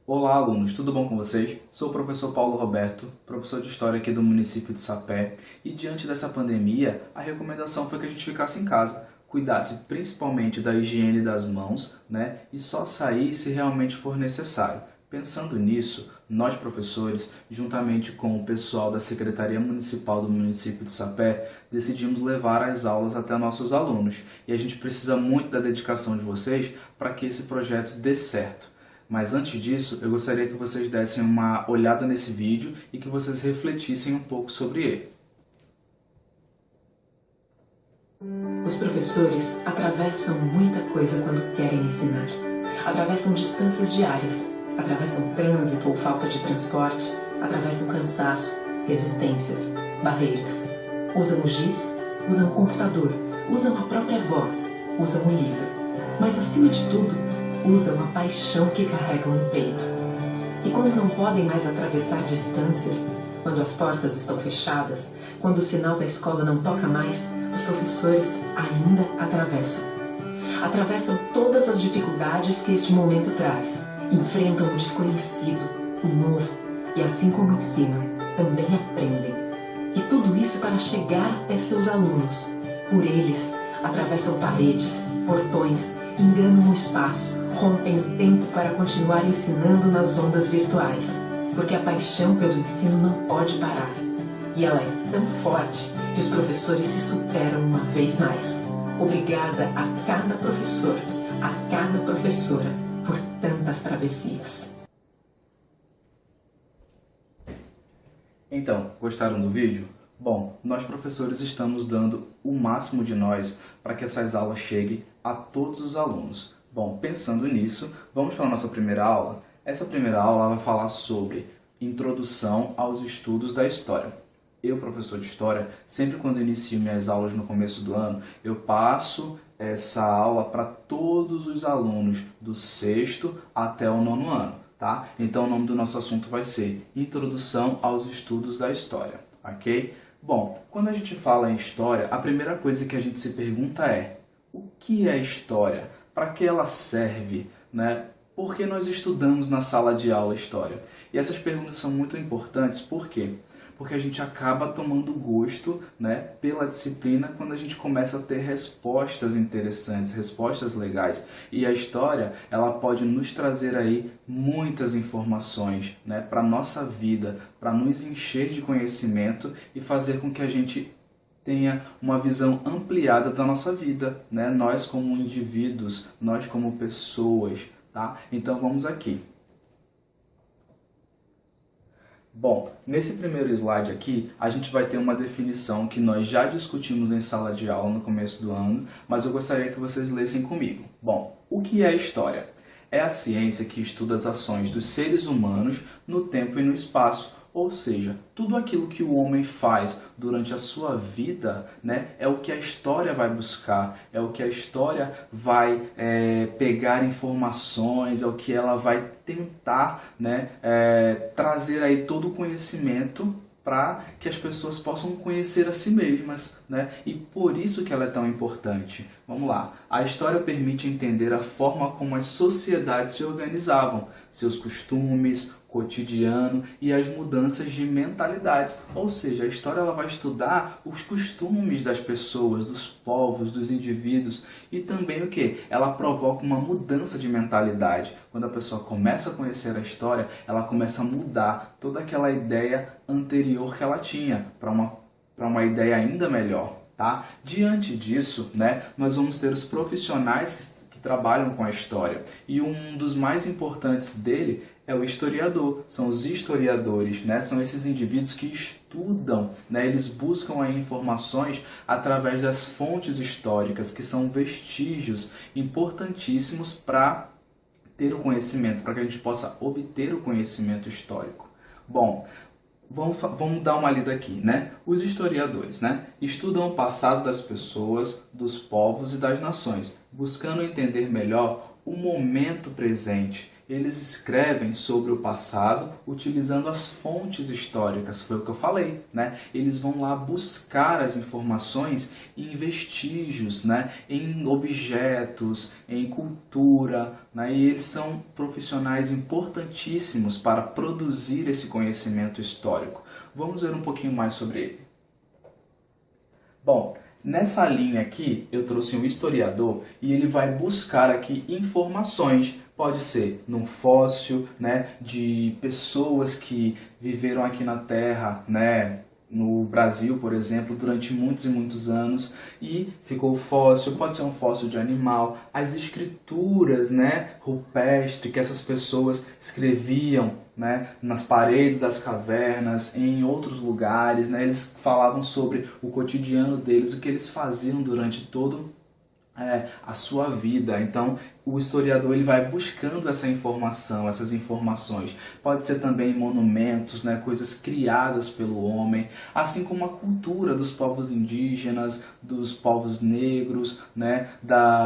Olá, alunos, tudo bom com vocês? Sou o professor Paulo Roberto, professor de História aqui do município de Sapé, e diante dessa pandemia, a recomendação foi que a gente ficasse em casa, cuidasse principalmente da higiene das mãos, e só sair se realmente for necessário. Pensando nisso, nós professores, juntamente com o pessoal da Secretaria Municipal do município de Sapé, decidimos levar as aulas até nossos alunos, e a gente precisa muito da dedicação de vocês para que esse projeto dê certo. Mas antes disso, eu gostaria que vocês dessem uma olhada nesse vídeo e que vocês refletissem um pouco sobre ele. Os professores atravessam muita coisa quando querem ensinar. Atravessam distâncias diárias, atravessam trânsito ou falta de transporte, atravessam cansaço, resistências, barreiras. Usam o giz, usam o computador, usam a própria voz, usam o livro. Mas acima de tudo, usam a paixão que carregam no peito. E quando não podem mais atravessar distâncias, quando as portas estão fechadas, quando o sinal da escola não toca mais, os professores ainda atravessam. Atravessam todas as dificuldades que este momento traz. Enfrentam o desconhecido, o novo, e assim como ensinam, também aprendem. E tudo isso para chegar até seus alunos. Por eles, atravessam paredes, portões, enganam o espaço, rompem o tempo para continuar ensinando nas ondas virtuais, porque a paixão pelo ensino não pode parar. E ela é tão forte que os professores se superam uma vez mais. Obrigada a cada professor, a cada professora, por tantas travessias. Então, gostaram do vídeo? Bom, nós professores estamos dando o máximo de nós para que essas aulas cheguem a todos os alunos. Bom, pensando nisso, vamos para a nossa primeira aula. Essa primeira aula vai falar sobre introdução aos estudos da história. Eu, professor de História, sempre quando inicio minhas aulas no começo do ano, eu passo essa aula para todos os alunos do 6º até o 9º ano, tá? Então o nome do nosso assunto vai ser Introdução aos Estudos da História, ok? Bom, quando a gente fala em história, a primeira coisa que a gente se pergunta é: o que é história? Para que ela serve? Por que nós estudamos na sala de aula história? E essas perguntas são muito importantes, por quê? Porque a gente acaba tomando gosto pela disciplina quando a gente começa a ter respostas interessantes, respostas legais. E a história, ela pode nos trazer aí muitas informações para a nossa vida, para nos encher de conhecimento e fazer com que a gente tenha uma visão ampliada da nossa vida, nós como indivíduos, nós como pessoas, tá? Então vamos aqui. Bom, nesse primeiro slide aqui, a gente vai ter uma definição que nós já discutimos em sala de aula no começo do ano, mas eu gostaria que vocês lessem comigo. Bom, o que é história? É a ciência que estuda as ações dos seres humanos no tempo e no espaço, ou seja, tudo aquilo que o homem faz durante a sua vida, é o que a história vai buscar, é o que a história vai pegar informações, é o que ela vai tentar trazer aí todo o conhecimento para que as pessoas possam conhecer a si mesmas, E por isso que ela é tão importante. Vamos lá. A história permite entender a forma como as sociedades se organizavam, seus costumes, cotidiano e as mudanças de mentalidades. Ou seja, a história ela vai estudar os costumes das pessoas, dos povos, dos indivíduos e também o que? Ela provoca uma mudança de mentalidade. Quando a pessoa começa a conhecer a história, ela começa a mudar toda aquela ideia anterior que ela tinha para uma ideia ainda melhor. Tá? Diante disso, nós vamos ter os profissionais que trabalham com a história. E um dos mais importantes dele é o historiador, são os historiadores, são esses indivíduos que estudam, eles buscam aí informações através das fontes históricas, que são vestígios importantíssimos para ter o conhecimento, para que a gente possa obter o conhecimento histórico. Bom, vamos dar uma lida aqui, Os historiadores, estudam o passado das pessoas, dos povos e das nações, buscando entender melhor o momento presente. Eles escrevem sobre o passado utilizando as fontes históricas, foi o que eu falei, né? Eles vão lá buscar as informações em vestígios, né? Em objetos, em cultura, né? E eles são profissionais importantíssimos para produzir esse conhecimento histórico. Vamos ver um pouquinho mais sobre ele. Bom, nessa linha aqui eu trouxe um historiador e ele vai buscar aqui informações. Pode ser num fóssil, né, de pessoas que viveram aqui na Terra, né, no Brasil, por exemplo, durante muitos e muitos anos e ficou fóssil, pode ser um fóssil de animal, as escrituras, né, rupestres que essas pessoas escreviam, né, nas paredes das cavernas, em outros lugares, né, eles falavam sobre o cotidiano deles, o que eles faziam durante todo a sua vida. Então o historiador ele vai buscando essa informação, essas informações. Pode ser também monumentos, né, coisas criadas pelo homem, assim como a cultura dos povos indígenas, dos povos negros, né,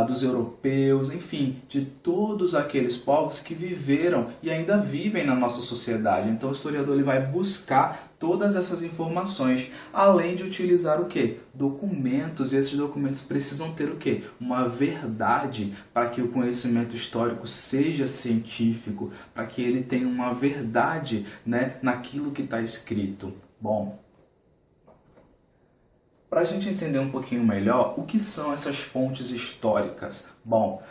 dos europeus, enfim, de todos aqueles povos que viveram e ainda vivem na nossa sociedade. Então o historiador ele vai buscar todas essas informações, além de utilizar o quê? Documentos, e esses documentos precisam ter o quê? Uma verdade para que o conhecimento histórico seja científico, para que ele tenha uma verdade, né, naquilo que está escrito. Bom, para a gente entender um pouquinho melhor, o que são essas fontes históricas? Bom,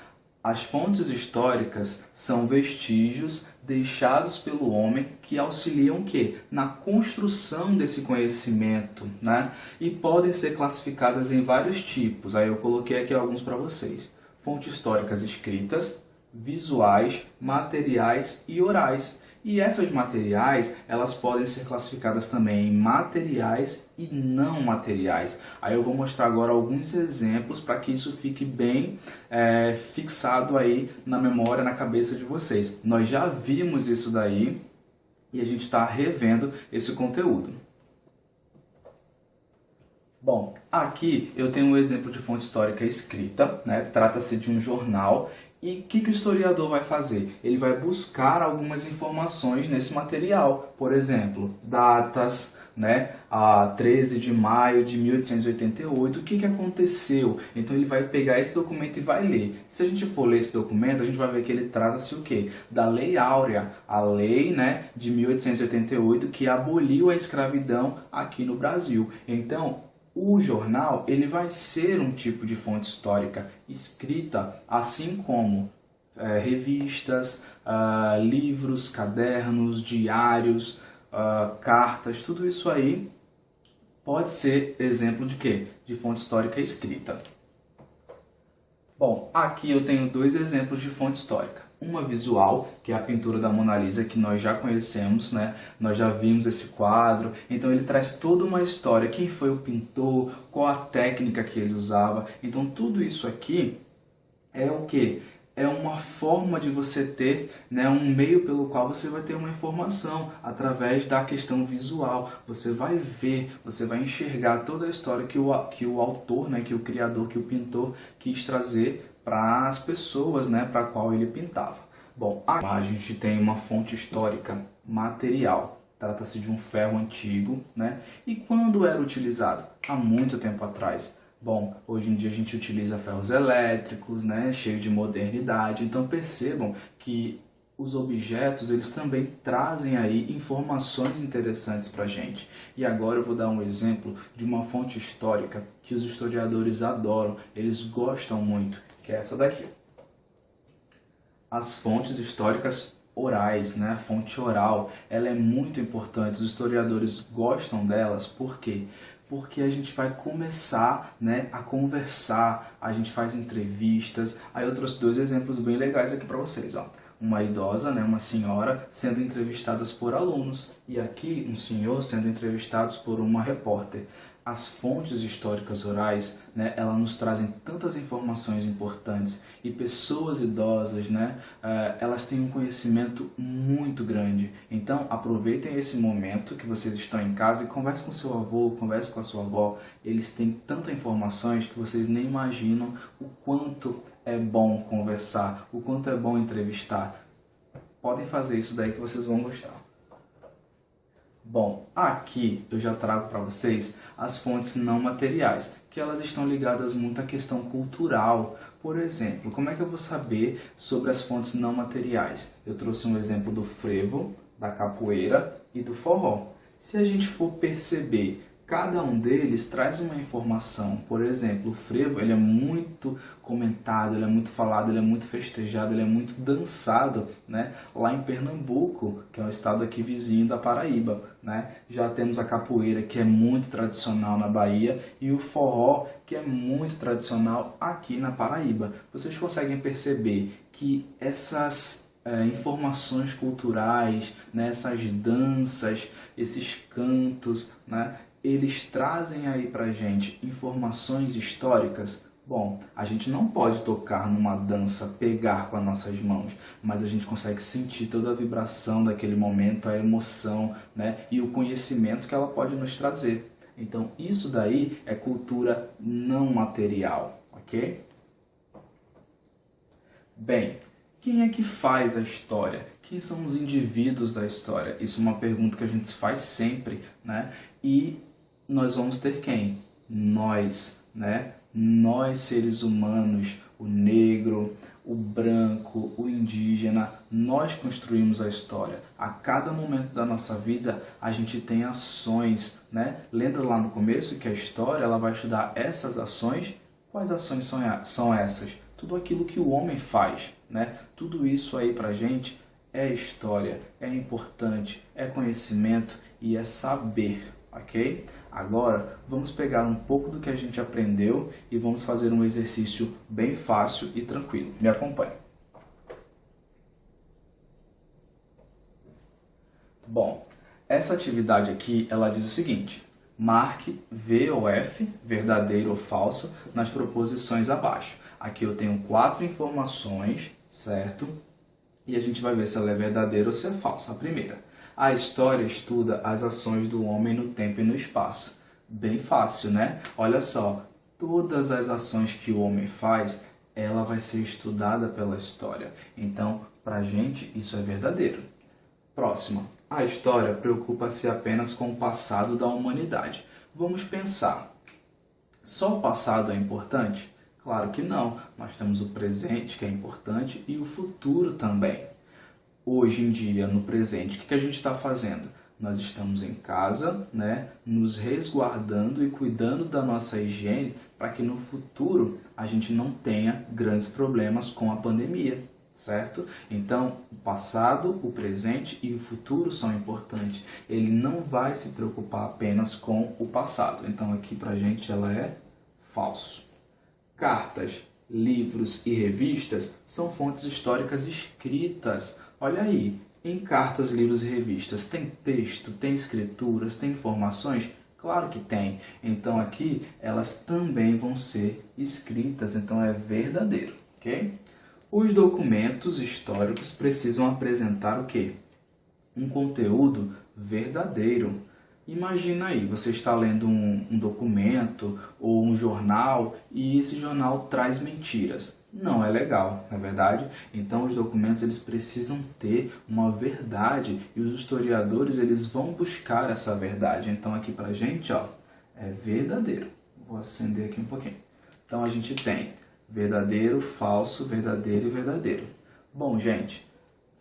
as fontes históricas são vestígios deixados pelo homem que auxiliam o quê? Na construção desse conhecimento, né? E podem ser classificadas em vários tipos. Aí eu coloquei aqui alguns para vocês. Fontes históricas escritas, visuais, materiais e orais. E essas materiais, elas podem ser classificadas também em materiais e não materiais. Aí eu vou mostrar agora alguns exemplos para que isso fique bem fixado aí na memória, na cabeça de vocês. Nós já vimos isso daí e a gente está revendo esse conteúdo. Bom, aqui eu tenho um exemplo de fonte histórica escrita, né? Trata-se de um jornal. E o que o historiador vai fazer? Ele vai buscar algumas informações nesse material. Por exemplo, datas, né? A 13 de maio de 1888, o que aconteceu? Então ele vai pegar esse documento e vai ler. Se a gente for ler esse documento, a gente vai ver que ele trata-se o quê? Da Lei Áurea, a lei, né, de 1888 que aboliu a escravidão aqui no Brasil. Então, o jornal ele vai ser um tipo de fonte histórica escrita, assim como revistas, livros, cadernos, diários, cartas, tudo isso aí pode ser exemplo de quê? De fonte histórica escrita. Bom, aqui eu tenho dois exemplos de fonte histórica. Uma visual, que é a pintura da Mona Lisa, que nós já conhecemos, né? Nós já vimos esse quadro. Então ele traz toda uma história. Quem foi o pintor, qual a técnica que ele usava. Então tudo isso aqui é o quê? É uma forma de você ter, né, um meio pelo qual você vai ter uma informação através da questão visual. Você vai ver, você vai enxergar toda a história que o autor, né, que o criador, que o pintor quis trazer para as pessoas, né, para a qual ele pintava. Bom, aqui a gente tem uma fonte histórica material. Trata-se de um ferro antigo, né? E quando era utilizado? Há muito tempo atrás. Bom, hoje em dia a gente utiliza ferros elétricos, né, cheio de modernidade. Então percebam que os objetos eles também trazem aí informações interessantes para a gente. E agora eu vou dar um exemplo de uma fonte histórica que os historiadores adoram, eles gostam muito, que é essa daqui. As fontes históricas orais, né? A fonte oral, ela é muito importante, os historiadores gostam delas, por quê? Porque a gente vai começar, né, a conversar, a gente faz entrevistas. Aí eu trouxe dois exemplos bem legais aqui para vocês, ó. Uma idosa, né, uma senhora, sendo entrevistadas por alunos, e aqui um senhor sendo entrevistado por uma repórter. As fontes históricas orais, né, elas nos trazem tantas informações importantes e pessoas idosas, né, elas têm um conhecimento muito grande. Então aproveitem esse momento que vocês estão em casa e converse com seu avô, converse com a sua avó. Eles têm tantas informações que vocês nem imaginam o quanto é bom conversar, o quanto é bom entrevistar. Podem fazer isso daí que vocês vão gostar. Bom, aqui eu já trago para vocês as fontes não materiais, que elas estão ligadas muito à questão cultural. Por exemplo, como é que eu vou saber sobre as fontes não materiais? Eu trouxe um exemplo do frevo, da capoeira e do forró. Se a gente for perceber, cada um deles traz uma informação. Por exemplo, o frevo ele é muito comentado, ele é muito falado, ele é muito festejado, ele é muito dançado, né? Lá em Pernambuco, que é um estado aqui vizinho da Paraíba, né? Já temos a capoeira, que é muito tradicional na Bahia, e o forró, que é muito tradicional aqui na Paraíba. Vocês conseguem perceber que essas informações culturais, né? Essas danças, esses cantos, né? Eles trazem aí pra gente informações históricas. Bom, a gente não pode tocar numa dança, pegar com as nossas mãos, mas a gente consegue sentir toda a vibração daquele momento, a emoção, né? E o conhecimento que ela pode nos trazer. Então, isso daí é cultura não material, ok? Bem, quem é que faz a história? Quem são os indivíduos da história? Isso é uma pergunta que a gente faz sempre, né? E nós vamos ter quem? Nós, né? Nós, seres humanos, o negro, o branco, o indígena, nós construímos a história. A cada momento da nossa vida, a gente tem ações, né? Lembra lá no começo que a história ela vai estudar essas ações? Quais ações são essas? Tudo aquilo que o homem faz, né? Tudo isso aí pra gente é história, é importante, é conhecimento e é saber. Ok? Agora, vamos pegar um pouco do que a gente aprendeu e vamos fazer um exercício bem fácil e tranquilo. Me acompanhe. Bom, essa atividade aqui, ela diz o seguinte: marque V ou F, verdadeiro ou falso, nas proposições abaixo. Aqui eu tenho 4 informações, certo? E a gente vai ver se ela é verdadeira ou se é falsa. A primeira: a história estuda as ações do homem no tempo e no espaço. Bem fácil, né? Olha só, todas as ações que o homem faz, ela vai ser estudada pela história. Então, pra gente, isso é verdadeiro. Próxima. A história preocupa-se apenas com o passado da humanidade. Vamos pensar. Só o passado é importante? Claro que não. Nós temos o presente, que é importante, e o futuro também. Hoje em dia, no presente, o que a gente está fazendo? Nós estamos em casa, né, nos resguardando e cuidando da nossa higiene para que no futuro a gente não tenha grandes problemas com a pandemia, certo? Então, o passado, o presente e o futuro são importantes. Ele não vai se preocupar apenas com o passado. Então, aqui para a gente ela é falso. Cartas, livros e revistas são fontes históricas escritas. Olha aí, em cartas, livros e revistas tem texto, tem escrituras, tem informações? Claro que tem. Então aqui elas também vão ser escritas, então é verdadeiro, ok? Os documentos históricos precisam apresentar o quê? Um conteúdo verdadeiro. Imagina aí, você está lendo um documento ou um jornal e esse jornal traz mentiras. Não é legal, não é verdade? Então os documentos eles precisam ter uma verdade e os historiadores eles vão buscar essa verdade. Então aqui pra gente, ó, é verdadeiro. Vou acender aqui um pouquinho. Então a gente tem verdadeiro, falso, verdadeiro e verdadeiro. Bom, gente,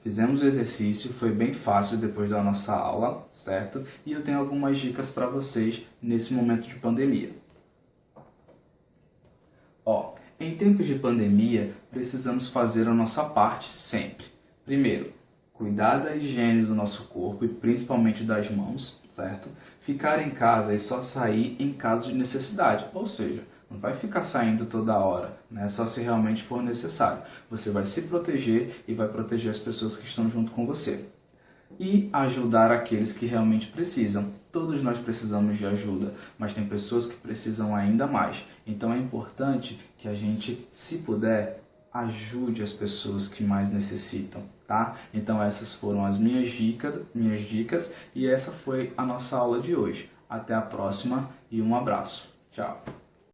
fizemos o exercício, foi bem fácil depois da nossa aula, certo? E eu tenho algumas dicas para vocês nesse momento de pandemia. Ó, em tempos de pandemia, precisamos fazer a nossa parte sempre. Primeiro, cuidar da higiene do nosso corpo e principalmente das mãos, certo? Ficar em casa e só sair em caso de necessidade, ou seja, não vai ficar saindo toda hora, né? Só se realmente for necessário. Você vai se proteger e vai proteger as pessoas que estão junto com você. E ajudar aqueles que realmente precisam. Todos nós precisamos de ajuda, mas tem pessoas que precisam ainda mais. Então é importante que a gente, se puder, ajude as pessoas que mais necessitam, tá? Então essas foram as minhas dicas e essa foi a nossa aula de hoje. Até a próxima e um abraço. Tchau!